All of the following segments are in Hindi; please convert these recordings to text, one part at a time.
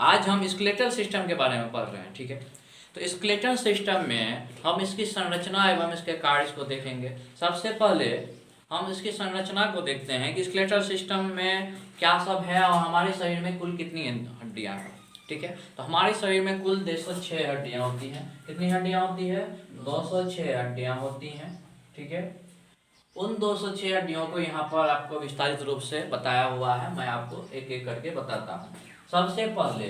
आज हम स्केलेटल सिस्टम के बारे में पढ़ रहे हैं, ठीक है। तो स्केलेटल सिस्टम में हम इसकी संरचना एवं इसके कार्य को देखेंगे। सबसे पहले हम इसकी संरचना को देखते हैं कि स्केलेटल सिस्टम में क्या सब है और हमारे शरीर में कुल कितनी हड्डियां हैं, ठीक है। तो हमारे शरीर में कुल 206 हड्डियां होती हैं। कितनी हड्डियां होती है? 206 हड्डियां होती हैं, ठीक है। उन 206 हड्डियों को यहाँ पर आपको विस्तारित रूप से बताया हुआ है। मैं आपको एक एक करके बताता हूँ। सबसे पहले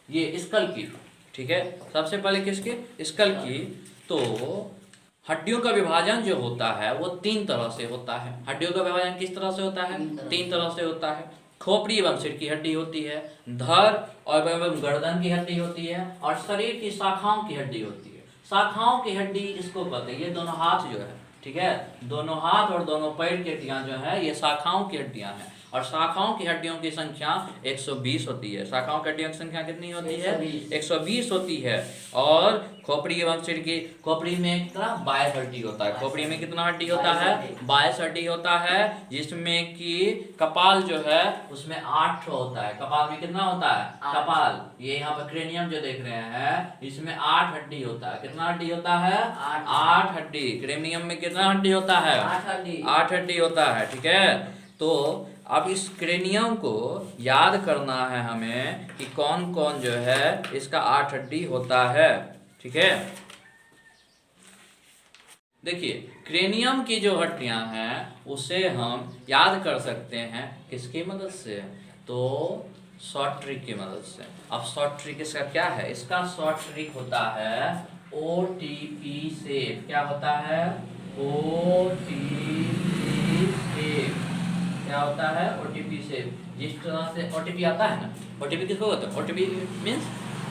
ये स्कल की, ठीक है। सबसे पहले किसकी? स्कल की। तो हड्डियों का विभाजन जो होता है वो 3 तरह से होता है। हड्डियों का विभाजन किस तरह से होता है? 3 तरह से होता है। खोपड़ी एवं सिर की हड्डी होती है, धड़ और एवं गर्दन की हड्डी होती है, और शरीर की शाखाओं की हड्डी होती है। शाखाओं की हड्डी इसको कहते हैं, ये दोनों हाथ जो है, ठीक है, दोनों हाथ और दोनों पैर की हड्डियां जो है ये शाखाओं की हड्डियां हैं। और शाखाओं की हड्डियों की संख्या 120 होती है। शाखाओं की हड्डियों की संख्या कितनी होती है? 120 होती है। और खोपड़ी एवं सिर की, खोपड़ी में कितना? 22 हड्डी होता है। खोपड़ी में कितना हड्डी होता है? 22 हड्डी होता है, जिसमें कि कपाल जो है उसमें 8 होता है। कपाल में कितना होता है? कपाल, ये यहाँ पर क्रेनियम जो देख रहे हैं इसमें 8 हड्डी होता है। कितना हड्डी होता है? 8 हड्डी। क्रेनियम में कितना हड्डी होता है? 8 हड्डी होता है, ठीक है। तो अब इस क्रेनियम को याद करना है हमें कि कौन कौन जो है इसका 8 हड्डी होता है, ठीक है। देखिए, क्रेनियम की जो हड्डियां हैं उसे हम याद कर सकते हैं किसकी मदद से? तो शॉर्ट ट्रिक की मदद से। अब शॉर्ट ट्रिक इसका क्या है? इसका शॉर्ट ट्रिक होता है OTP शेप। क्या होता है? OTP shape. क्या होता है? OTP shape. जिस तरह से OTP आता है ना, OTP किसको कहते हैं? OTP means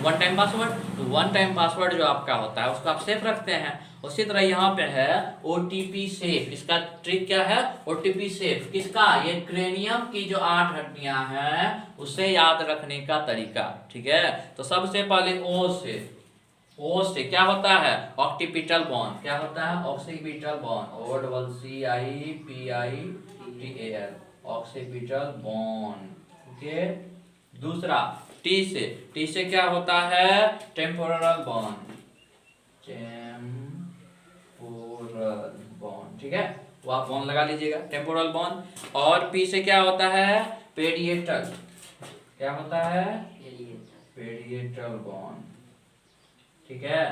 one time password. तो वन टाइम पासवर्ड जो आपका होता है उसको आप सेफ रखते हैं। उसी तरह यहाँ पे है OTP शेप। इसका ट्रिक क्या है? OTP shape. किसका? ये क्रेनियम की जो 8 हड्डियां हैं उसे याद रखने का तरीका, ठीक है। तो सबसे पहले ओ से क्या होता है? Occipital bond. क्या होता है? Occipital bond. OCCIPITAL, occipital bond, okay. दूसरा टी से क्या होता है? Temporal bond. टेम्पोरल बॉन्ड, ठीक है। वो आप बॉन्ड लगा लीजिएगा, टेम्पोरल बॉन्ड। और पी से क्या होता है? पेरिएटल। क्या होता है? पेरिएटल बॉन्ड, ठीक है।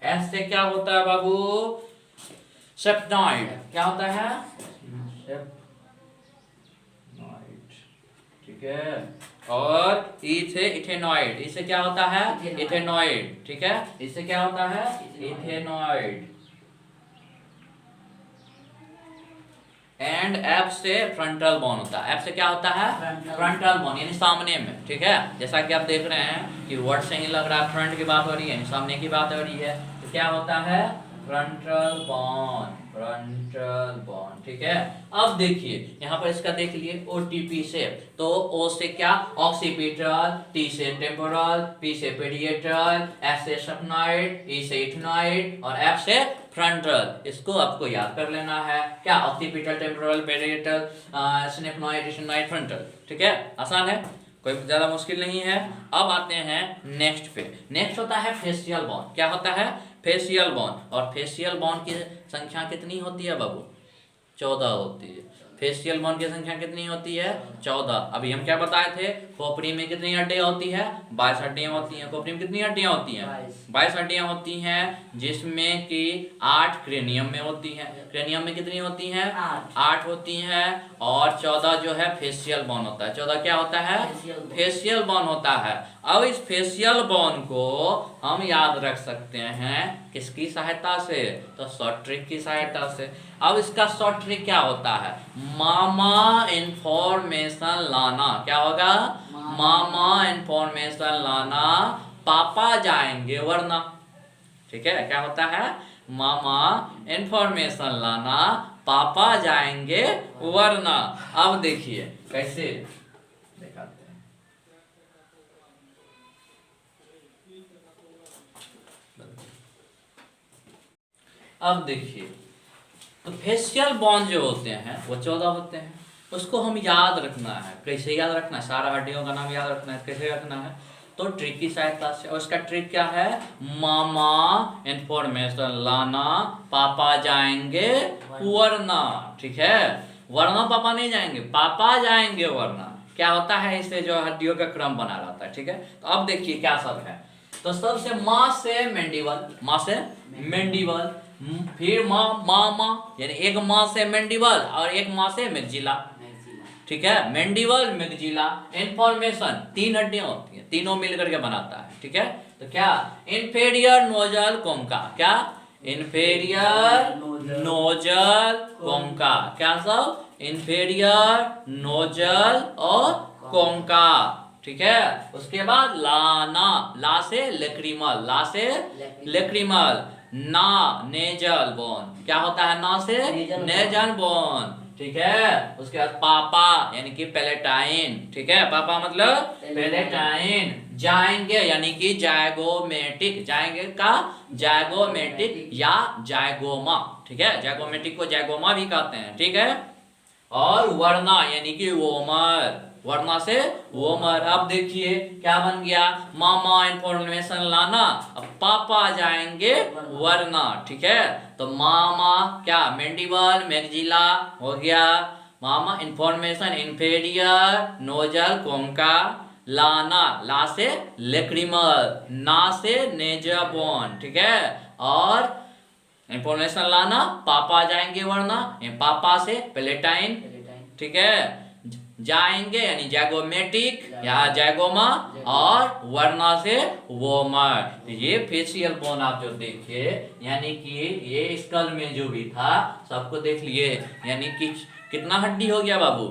एस से क्या होता है बाबू? सेप्टॉइड। क्या होता है? सेप्टॉइड, ठीक है। और ई से इथेनॉइड। इससे क्या होता है? इथेनॉइड, ठीक है। इससे क्या होता है? इथेनॉइड। एंड एफ से फ्रंटल बॉन होता है। एफ से क्या होता है? फ्रंटल बॉन, यानी सामने में, ठीक है। जैसा कि आप देख रहे हैं कि वर्ड से ही लग रहा है फ्रंट की बात हो रही है, सामने की बात हो रही है। तो क्या होता है? फ्रंटल बॉन, फ्रंटल बॉन, ठीक है। अब देखिए यहाँ पर इसका देख लिए OTP शेप। तो O से क्या? ऑक्सीपिटल, T से टेम्पोरल, P से पेरिएटल, S से सेप्टॉइड, E से इथेनॉइड और F से फ्रंटल। इसको आपको याद कर लेना है। क्या? Occipital, temporal, parietal, sphenoid, ethmoid, frontal, ठीक है। आसान है, कोई ज्यादा मुश्किल नहीं है। अब आते हैं नेक्स्ट पे। नेक्स्ट होता है फेशियल बोन। क्या होता है? Facial bone. और फेशियल बोन की संख्या कितनी होती है बाबू? 14 होती है। फेशियल बोन की संख्या कितनी होती है? 14। अभी हम क्या बताए थे? खोपड़ी में कितनी हड्डियां होती है? 22 हड्डियां होती हैं। खोपड़ी में कितनी हड्डियां होती हैं? 22 हड्डियां होती हैं, जिसमें कि 8 क्रेनियम में होती हैं। क्रेनियम में कितनी होती हैं? 8 होती हैं। और 14 जो है फेशियल बोन होता है। 14 क्या होता है? फेशियल बोन होता है। अब इस फेशियल बोन को हम याद रख सकते हैं किसकी सहायता से? तो शॉर्ट ट्रिक की सहायता से। अब इसका शॉर्ट ट्रिक क्या होता है? मामा इंफॉर्मेशन लाना। क्या होगा? मामा इंफॉर्मेशन लाना, पापा जाएंगे वरना, ठीक है। क्या होता है? मामा इंफॉर्मेशन लाना, पापा जाएंगे वरना। अब देखिए कैसे दिखाते हैं। अब देखिए, तो फेशियल बॉन्ड जो होते हैं वो 14 होते हैं। उसको हम याद रखना है। कैसे याद रखना है? सारा हड्डियों का नाम याद रखना है। कैसे रखना है? तो ट्रिक की सहायता से। और उसका ट्रिक क्या है? मामा इंफॉर्मेशन लाना, पापा जाएंगे वरना। ठीक है, वरना पापा नहीं जाएंगे, पापा जाएंगे वरना। क्या होता है, इससे जो हड्डियों का क्रम बना रहता है। ठीक है, तो अब देखिए क्या सब है। तो सबसे माँ से मैंडिबल, माँ से मैंडिबल, फिर मामा यानी एक माँ से मैंडिबल और एक माँ से मैक्सिला। ठीक है, मैंडिबल मैक्सिला इन्फॉर्मेशन, 3 हड्डियां होती हैं, तीनों मिलकर के बनाता है। ठीक है, तो क्या इंफेरियर नोजल कोंका, क्या इंफेरियर नोजल कोंका, क्या सब इंफेरियर नोजल और कोंका। ठीक है, उसके बाद लाना, ला से लेक्रिमल, ला से लेक्रिमल, ना नेजल बोन, क्या होता है ना से नेजल बोन। ठीक है, उसके बाद पापा यानी कि पेलेटाइन। ठीक है, पापा मतलब पेलेटाइन, जाएंगे यानी कि जायगोमेटिक, जाएंगे का जायगोमेटिक या जायगोमा। ठीक है, जायगोमेटिक को जायगोमा भी कहते हैं। ठीक है, और वरना यानी कि वोमर, वरना से वोमर। अब देखिए क्या बन गया, मामा इंफॉर्मेशन लाना, अब पापा जाएंगे वरना। ठीक है, तो मामा क्या मैंडिबल मैक्सिला हो गया, मामा इंफॉर्मेशन इंफेरियर नोजल कोंका, लाना, ला से लेक्रिमल, ना से नेजबोन। ठीक है, और इंफॉर्मेशन लाना, पापा जाएंगे वरना, पापा से पेलेटाइन। ठीक है, जाएंगे यानी जैगोमेटिक या जैगोमा, और वरना से वोमर। ये फेशियल बोन आप जो देखे, यानी कि ये स्कल में जो भी था सबको देख लिए, यानी कि कितना हड्डी हो गया बाबू?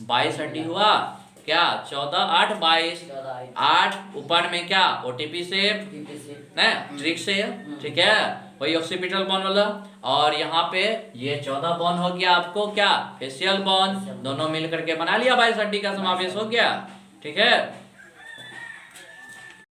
22 हड्डी हुआ। क्या 14 8 22, 8 ऊपर में क्या ओटीपी से ट्रिक से। ठीक है, वही ऑक्सीपिटल बोन वाला, और यहाँ पे ये 14 बोन हो गया आपको क्या फेशियल बोन, दोनों मिलकर के बना लिया 22 हड्डी का समावेश हो गया। ठीक है,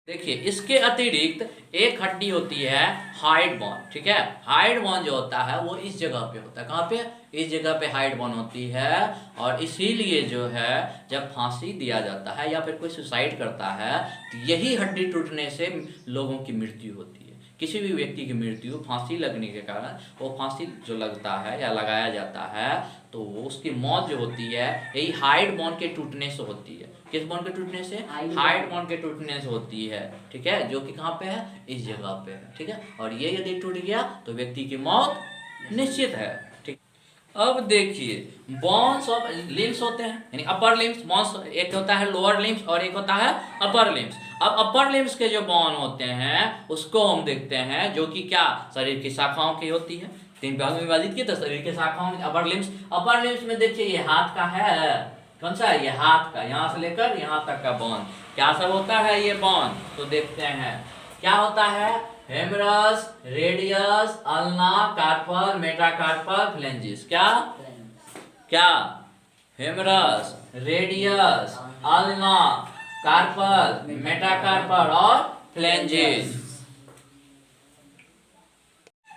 देखिए इसके अतिरिक्त एक हड्डी होती है हाइड बोन। ठीक है, हाइड बोन जो होता है वो इस जगह पे होता है, कहाँ पे? इस जगह पे हाइड बोन होती है, और इसीलिए जो है जब फांसी दिया जाता है या फिर कोई सुसाइड करता है तो यही हड्डी टूटने से लोगों की मृत्यु होती है। किसी भी व्यक्ति की मृत्यु फांसी लगने के कारण, वो फांसी जो लगता है या लगाया जाता है तो वो उसकी मौत जो होती है यही हाइड बोन के टूटने से होती है। किस बोन के टूटने से? हाइड बोन के टूटने से होती है। ठीक है, जो कि कहाँ पे है? इस जगह पे है। ठीक है, और ये यदि टूट गया तो व्यक्ति की मौत निश्चित है। ठीक, अब देखिए बोन्स ऑफ लिम्स होते हैं, यानी अपर लिम्स बोन्स, एक होता है लोअर लिम्स और एक होता है अपर लिम्स। अब अपर लिम्स के जो बोन होते हैं उसको हम देखते हैं, जो कि क्या शरीर की शाखाओं की होती है, 3 भाग में विभाजित की, तो शरीर के शाखाओं में अपर लिम्स। अपर लिम्स में देखिए ये हाथ का है, कौन सा है? ये हाथ का, यहाँ से लेकर यहाँ तक का बोन। क्या सब होता है ये बोन? तो देखते हैं क्या होता है, हेमरस, रेडियस, अल्ना, कार्पल, मेटाकार्पल, फ्लेंजिस। क्या क्या हेमरस, रेडियस, अल्ना, कार्पल, मेटाकार्पल और फ्लेंजिस।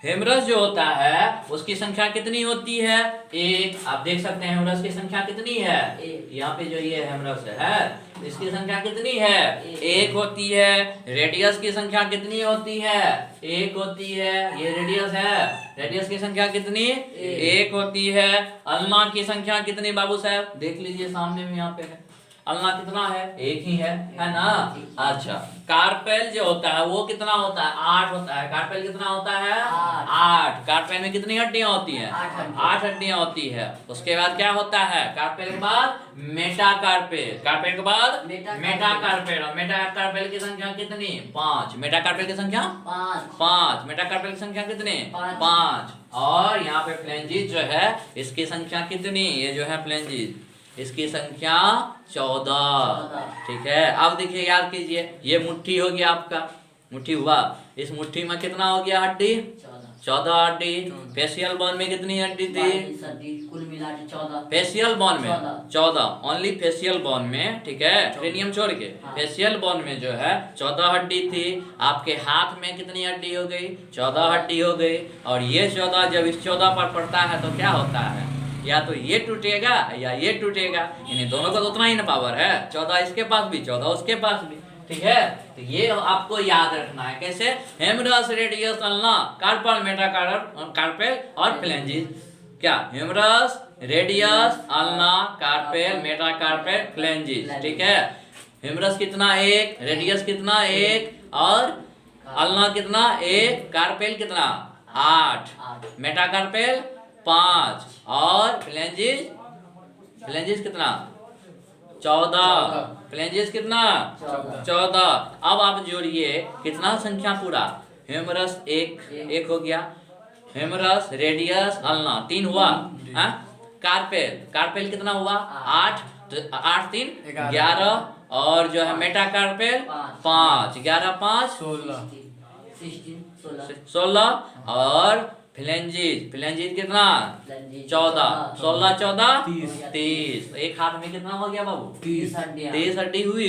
हेमरस जो होता है उसकी संख्या कितनी होती है? 1। आप देख सकते हैं हेमरस की संख्या कितनी है, यहाँ पे जो ये हेमरस है इसकी संख्या कितनी है? 1 होती है। रेडियस की संख्या कितनी होती है? 1 होती है। ये रेडियस है, रेडियस की संख्या कितनी? 1 होती है। अल्ना की संख्या कितनी बाबू साहब? देख लीजिए सामने में यहाँ पे है, अल्ना कितना है? 1 ही है ना? अच्छा, कार्पेल जो होता है वो कितना होता है? 8 होता है। कार्पेल कितना होता है? 8। कार्पेल में कितनी हड्डियां होती हैं? 8 हड्डियां होती है। उसके बाद क्या होता है? कार्पेल के बाद मेटाकार्पेल, कार्पेल के बाद मेटाकार्पेल, और मेटाकार्पेल की संख्या कितनी? 5। मेटाकार्पेल की संख्या 5। मेटाकार्पेल की संख्या कितनी? 5। और यहाँ पे फ्लेंजिस जो है इसकी संख्या कितनी? ये जो है फ्लेंजिस इसकी संख्या 14। ठीक है, अब देखिए याद कीजिए, ये मुट्ठी हो गया आपका, मुट्ठी हुआ, इस मुट्ठी में कितना हो गया हड्डी? 14 हड्डी। फेशियल बोन में कितनी हड्डी थी? कुल मिला के 14। फेशियल बोन में 14, ओनली फेशियल बोन में। ठीक है, क्रेनियम छोड़ के फेशियल बोन में जो है 14 हड्डी थी। आपके हाथ में कितनी हड्डी हो गई? 14 हड्डी हो गई। और ये 14 जब इस 14 पर पड़ता है तो क्या होता है? या तो ये टूटेगा या ये टूटेगा, यानी दोनों का तो उतना ही ना पावर है, 14 इसके पास भी 14 उसके पास भी। ठीक है, तो ये आपको याद रखना है। कैसे? हेमरस, रेडियस, अल्ना, कार्पल, मेटाकार्पेल और फ्लेंजिस। क्या? हेमरस, रेडियस, अल्ना, कार्पेल, मेटाकार्पेल, फ्लेंजिस। ठीक है, हेमरस कितना? 1, रेडियस कितना? 1, और अल्ना कितना? 1, कार्पेल कितना? 8, मेटाकार्पेल 5, और फ्लेंजिस कितना? 14। फ्लेंजिस कितना? 14। अब आप जोड़िए कितना संख्या पूरा? हेमरस 1 हो गया, हेमरस, रेडियस, अल्ना 3 हुआ, हाँ? कार्पेल कितना हुआ? 8, तो 8 3 11, और जो है मेटाकार्पेल 5, 11 5 16, और फ्लेंजिस कितना? 14, 16 14 30। एक हाथ में कितना हो गया बाबू? 30 हड्डी हुई।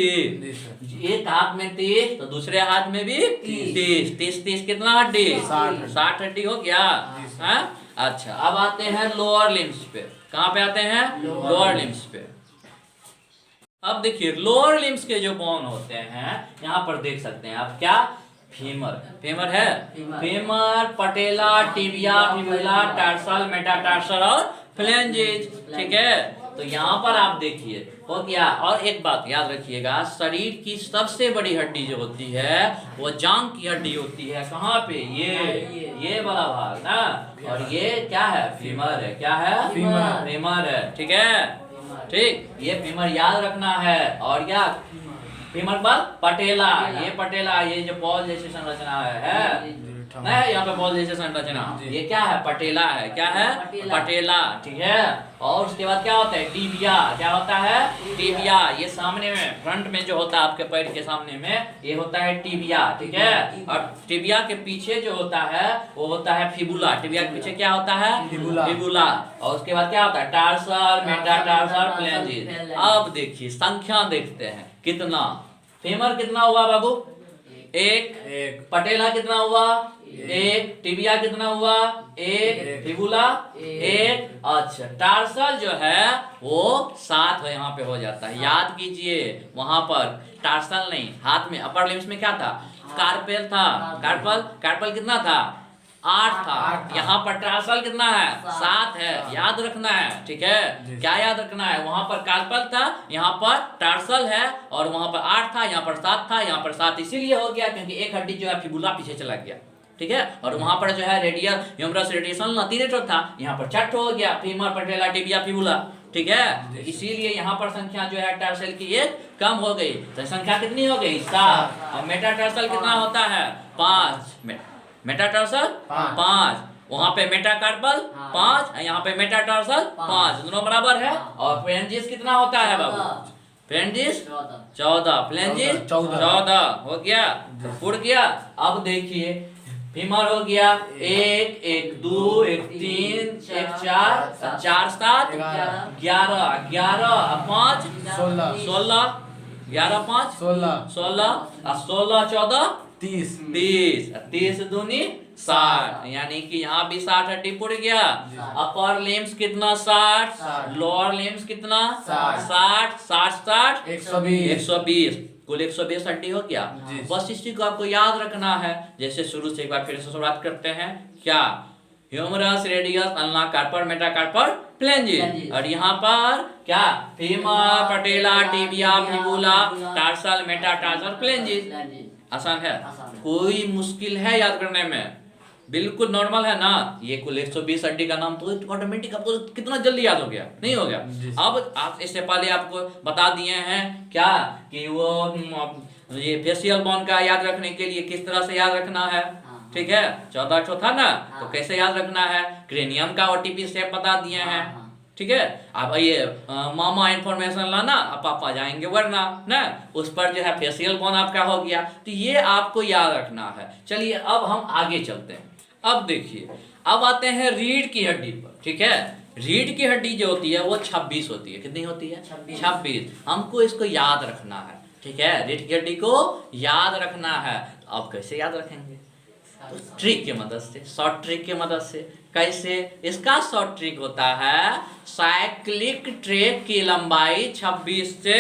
एक हाथ में 30 तो दूसरे हाथ में भी 30 कितना हड्डी? 60 हड्डी हो गया, हाँ? अच्छा, अब आते हैं लोअर लिम्स पे। कहाँ पे आते हैं? लोअर लिम्स पे। अब देखिए लोअर लिम्स के जो बोन होते हैं, यहाँ पर देख सकते हैं आप, क्या? फीमर है, femur, patella, tibia, fibula, tarsal, metatarsal और फ्लेंजिस। ठीक है, तो यहाँ पर आप देखिए हो गया। और एक बात याद रखिएगा, शरीर की सबसे बड़ी हड्डी जो होती है वो जांघ की हड्डी होती है। कहाँ पे? ये वाला भाग ना, और ये क्या है? फीमर है। क्या है? फीमर है। ठीक है, ठीक, ये फीमर याद रखना है। और क्या? फीमर पर पटेला, ये पटेला, ये जो बॉल जैसी संरचना है नहीं, यहाँ पे बॉल जैसी संरचना, ये क्या है? पटेला है। क्या है? पटेला। ठीक है, और उसके बाद क्या होता है? टिबिया। क्या होता है? टिबिया। ये सामने में, फ्रंट में जो होता है आपके पैर के सामने में, ये होता है टिबिया। ठीक है, और टिबिया के पीछे जो होता है वो होता है फिबुला। टिबिया के पीछे क्या होता है? फिबुला। और उसके बाद क्या होता है? Tarsal, metatarsal, phalanges. अब देखिए संख्या देखते हैं कितना। फीमर कितना हुआ बाबू? 1। पटेला कितना हुआ? 1। टिबिया कितना हुआ? 1। फिबुला 1। अच्छा, टार्सल जो है वो 7 है, यहाँ पे हो जाता है। याद कीजिए, वहां पर टार्सल नहीं, हाथ में अपर लिम्स में क्या था? कार्पेल था। कार्पल कितना था? 8 था। यहाँ पर टार्सल कितना है? 7 है। याद रखना है। ठीक है, क्या याद रखना है? वहां पर कार्पल था, यहाँ पर टार्सल है, और वहां पर 8 था, यहाँ पर 7 था, यहाँ पर 7 इसीलिए हो गया क्योंकि एक हड्डी जो है फिबुला पीछे चला गया। ठीक है, और वहां पर जो है रेडियल, ह्यूमरस, रेडियसन 3 था, यहाँ पर 6 हो गया, फीमर, पटेला, टिबिया, फिबुला। ठीक है, तो इसीलिए यहाँ पर संख्या जो है टार्सल की 1 कम हो गई। तो संख्या कितनी हो गई? 7। और मेटाटार्सल कितना होता है? 5। मेटाटार्सल 5, वहां पे मेटाकार्पल 5, यहाँ पे मेटाटार्सल 5, दोनों बराबर है। और फ्लेंजिस कितना होता है बाबू? फ्लेंजिस 14, फ्लेंजिस 14 हो गया, उड़ गया। अब देखिए फीमर हो गया 1 1 2 1 3 1 4 4 7 11 11 5 16 11 5 16 16 14 30 दूनी 60, यानी कि यहाँ भी 60 हड्डी पुड़ गया। अपर लिम्स कितना? 60। लोअर लिम्स कितना? 60 60 120, कुल 120 हड्डी हो गया। बस इसी को आपको याद रखना है। जैसे शुरू से एक बार फिर से शुरुआत करते हैं। क्या? Humerus, radius, ulna, carpal, metacarpal, phalanges. और यहाँ पर क्या? Femur, patella, tibia, fibula, tarsal, metatarsal, phalanges. आसान है? कोई मुश्किल है याद करने में? बिल्कुल नॉर्मल है ना। ये कुल 120 हड्डी का नाम तो ऑटोमेटिक आपको कितना जल्दी याद हो गया, नहीं हो गया? अब आप इससे पहले आपको बता दिए हैं क्या कि वो ये फेशियल बोन का याद रखने के लिए किस तरह से याद रखना है। ठीक है, 14 ठो था ना, तो कैसे याद रखना है? क्रेनियम का ओटीपी स्टेप बता दिए हैं। ठीक है, अब ये मामा इंफॉर्मेशन लाना, अब पापा जाएंगे वरना ना, उस पर जो है फेशियल बोन आपका हो गया। तो ये आपको याद रखना है। चलिए अब हम आगे चलते हैं। अब देखिए, अब आते हैं रीढ़ की हड्डी पर। ठीक है, रीढ़ की हड्डी जो होती है वो 26 होती है। कितनी होती है? 26। हमको इसको याद रखना है। ठीक है, रीढ़ की हड्डी को याद रखना है। अब कैसे याद रखेंगे? तो ट्रिक की मदद से, शॉर्ट ट्रिक की मदद से। कैसे? इसका शॉर्ट ट्रिक होता है साइक्लिक ट्रैक की लंबाई 26 से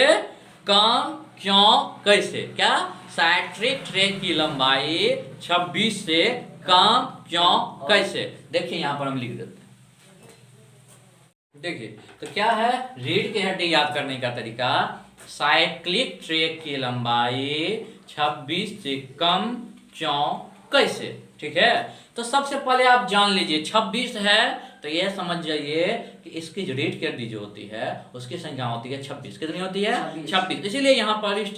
कम क्यों कैसे? क्या? साइक्लिक ट्रैक की लंबाई 26 से कम क्यों कैसे? देखिए यहाँ पर हम लिख देते हैं। देखिए तो क्या है, रीढ़ की हड्डी याद करने का तरीका, साइक्लिक ट्रैक की लंबाई 26 से कम क्यों कैसे। ठीक है, तो सबसे पहले आप जान लीजिए 26 है तो यह समझ जाइए कि इसकी जो रीढ़ की हड्डी जो होती है उसकी संख्या होती है 26। कितनी होती है? 26। इसीलिए यहाँ पर इस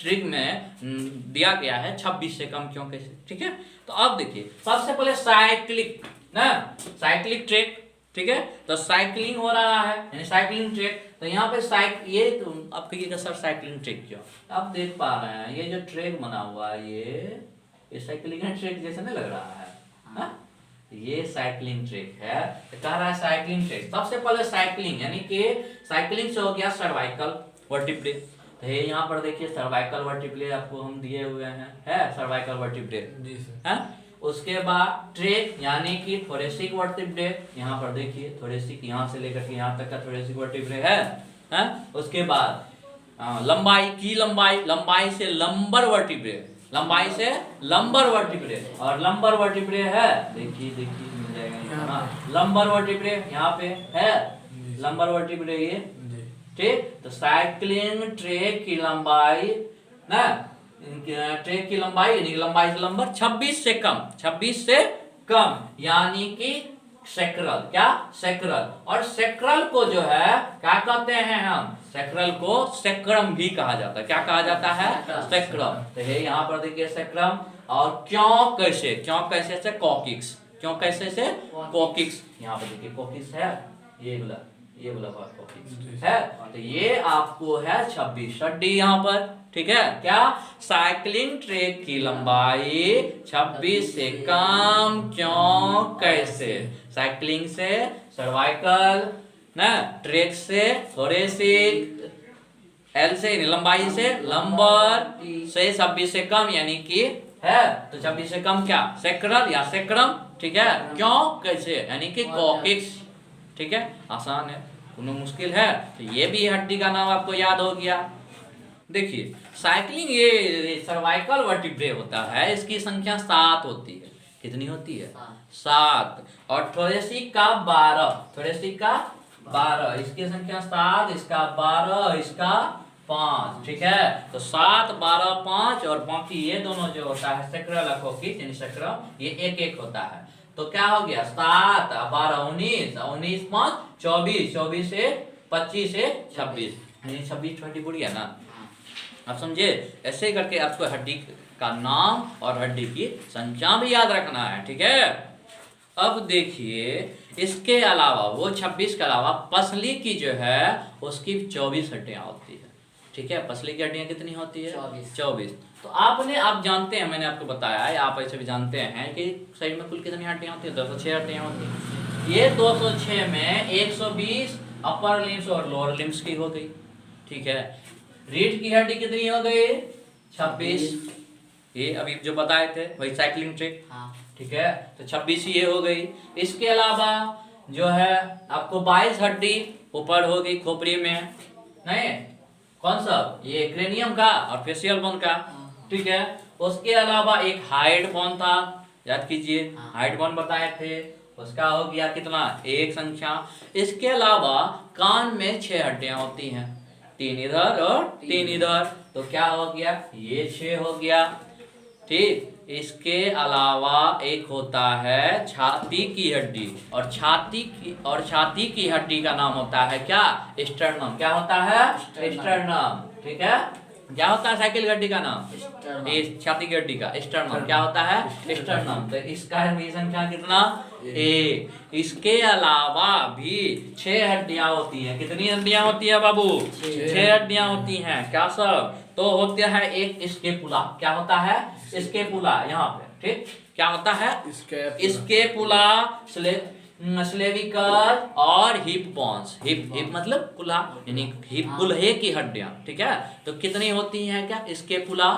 ट्रिक में दिया गया है 26 से कम क्यों कैसे। ठीक है, तो अब देखिए सबसे पहले साइक्लिक ना, साइक्लिक ट्रैक। ठीक है, तो साइकिलिंग हो रहा है यानी साइकिलिंग ट्रैक, तो यहाँ पे ये तो आप कहिएगा सर साइकिलिंग ट्रैक क्यों? आप देख पा रहे हैं ये जो ट्रैक बना हुआ है ये साइकिलिंग ट्रैक जैसे नहीं लग रहा है हा? ये साइकिलिंग ट्रैक है, तो कह रहा है साइकिलिंग ट्रैक। सबसे पहले साइकिलिंग यानी कि साइकिलिंग से हो गया सर्वाइकल वर्टिब्रे। तो ये यहाँ पर देखिए सर्वाइकल वर्टिब्रे आपको हम दिए हुए हैं, है सर्वाइकल वर्टिब्रे है। उसके बाद ट्रैक यानी कि थोरेसिक वर्टिब्रे, यहाँ पर देखिए थोरेसिक यहाँ से लेकर के यहाँ तक का थोरेसिक वर्टिब्रे है। उसके बाद लंबाई की लंबाई से लंबर वर्टिब्रे, लंबाई से लंबर वर्टिब्रे, और लंबर वर्टिब्रे है देखिए मिल जाएगा लंबर वर्टिब्रे यहाँ पे है, लंबर वर्टिब्रे ये। ठीक, तो साइक्लिंग ट्रैक की लंबाई ना, ट्रैक की लंबाई यानी लंबाई से लंबर 26 से कम, 26 से कम यानी कि सेक्रल। क्या? सेक्रल। और सेक्रल को जो है क्या कहते हैं हम? सेक्रल को सेक्रम भी कहा जाता है। क्या कहा जाता है? सेक्रम। तो ये यहाँ पर देखिए सेक्रम। और क्यों कैसे? क्यों कैसे से कॉकिक्स, क्यों कैसे से कॉकिक्स। यहाँ पर देखिए कॉकिक्स है, ये वाला कॉकिक्स है। तो ये आपको है 26 हड्डी यहाँ पर। ठीक है, क्या? साइक्लिंग ट्रैक की लंबाई 26 से कम क्यों कैसे? साइक्लिंग से सर्वाइकल ना, ट्रैक से थोरेसिक, एल से लंबाई से लंबर से 26 से कम यानी कि है, तो 26 से कम क्या? सेक्रल या सेक्रम। ठीक है, क्यों कैसे यानी कि कॉकिक्स। ठीक है, आसान है, कोनो मुश्किल है? तो ये भी हड्डी का नाम आपको याद हो गया। देखिए साइक्लिंग ये सर्वाइकल वर्टिब्रे होता है, इसकी संख्या 7 होती है। कितनी होती है? 7। और थोरेसिक का 12, थोरेसिक का 12, इसकी संख्या 7, इसका 12, इसका 5। ठीक है, तो 7, 12, 5 और बाकी ये दोनों जो होता है सेक्रल अकोकिक यानी सेक्रम, ये एक एक होता है। तो क्या हो गया? 7, 12, 19, 19, 5, 24, 24 से 25 से 26, 26 20 बुढ़िया ना। आप समझे? ऐसे करके आपको हड्डी का नाम और हड्डी की संख्या भी याद रखना है। ठीक है, अब देखिए इसके अलावा वो 26 के अलावा पसली की जो है उसकी 24 हड्डियां होती है। ठीक है, पसली की हड्डियां कितनी होती है? 24। तो आप जानते हैं, मैंने आपको बताया है, आप ऐसे भी जानते हैं कि शरीर में कुल कितनी हड्डियां होती है? 206 हड्डियां होती है। ये 206 में 120 अपर लिम्स और लोअर लिम्स की हो गई। ठीक है, रीढ़ की हड्डी कितनी हो गई? 26। ये अभी जो बताए थे वही साइक्लिंग ट्रैक। ठीक है, तो 26 ये हो गई। इसके अलावा जो है आपको 22 हड्डी ऊपर हो गई खोपड़ी में, नहीं कौन सा? ये क्रेनियम का और फेशियल बोन का। ठीक है, उसके अलावा एक हाइड बोन था, याद कीजिए हाइड बोन बताए थे, उसका हो गया कितना? एक संख्या। इसके अलावा कान में 6 हड्डियां होती हैं, 3 इधर और 3 इधर, तो क्या हो गया? ये 6 हो गया। ठीक, इसके अलावा एक होता है छाती की हड्डी, और छाती की हड्डी का नाम होता है क्या? स्टर्नम। क्या होता है? स्टर्नम। ठीक है, क्या होता है साइकिल हड्डी का नाम? छाती की हड्डी का स्टर्नम। क्या होता है? स्टर्नम। तो इसका भी संख्या कितना? 1। इसके अलावा भी 6 हड्डियां होती हैं। कितनी हड्डियां होती है बाबू? 6 हड्डियां होती हैं। क्या सब? तो होता है एक स्केपुला। क्या होता है? स्केपुला यहाँ पे। ठीक, क्या होता है? स्केपुला, स्लेविकल और हिप बोन्स। हिप मतलब कुल्हा यानी हिप कुल्हे की हड्डियां। ठीक है, तो कितनी होती हैं? क्या? स्केपुला।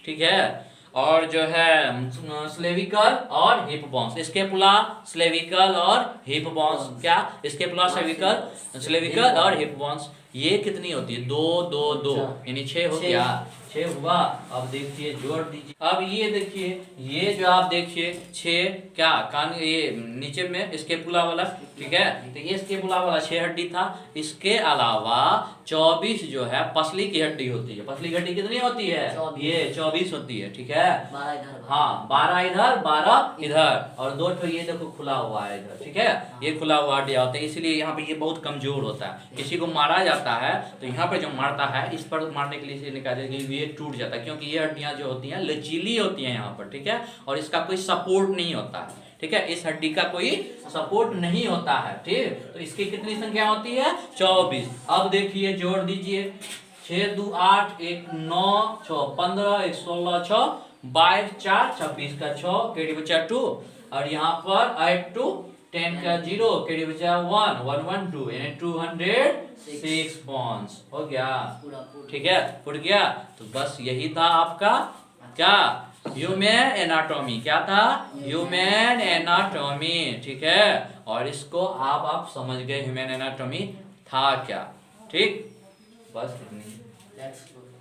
ठीक है, और जो है स्लेविकल और हिप बोन्स। स्केपुला, स्लेविकल और हिप बोन्स। क्या? स्केपुला, स्लेविकल और हिप बोन्स। ये कितनी होती है? 2 2 2 यानी 6 हो गया, 6 हुआ। अब देखिए जोड़ दीजिए। अब ये देखिए, ये जो आप देखिए 6 क्या कान ये नीचे में स्केपुला वाला, ठीक है, तो ये स्केपुला वाला 6 हड्डी था। इसके अलावा 24 जो है पसली की हड्डी होती है। पसली की हड्डी कितनी होती है? 24 ये 24 होती है, ठीक है। 12 इधर, हाँ 12 इधर 12 इधर, और 2 ठो ये देखो खुला हुआ है इधर, ठीक है। ये खुला हुआ हड्डियां होता है, इसलिए यहाँ पे ये बहुत कमजोर होता है। किसी को मारा जाता है तो यहाँ पे जो मारता है, इस पर मारने के लिए इसे निकाले कि ये टूट जाता है, क्योंकि ये हड्डियां जो होती हैं लचीली होती हैं यहाँ पर, ठीक है, और इसका कोई सपोर्ट नहीं होता है, ठीक है। इस हड्डी का कोई सपोर्ट नहीं होता है, ठीक। तो इसकी कितनी संख्या होती है? 24। अब देखिए जोड़ दीजिए, 6 2 8 1 9 6 15 1 16 6 22 4 26 का 6 केडी बचा 2, और यहाँ पर 8 2 10 का 0 केडी बचा 1 1 1 2 यानी 206 पॉइंट्स हो गया, पूरा ठीक है, फुट गया। तो बस यही था आपका क्या ह्यूमन एनाटॉमी। क्या था? ह्यूमन एनाटॉमी, ठीक है। और इसको आप समझ गए ह्यूमन एनाटॉमी था क्या, ठीक। बस इतनी। Let's go.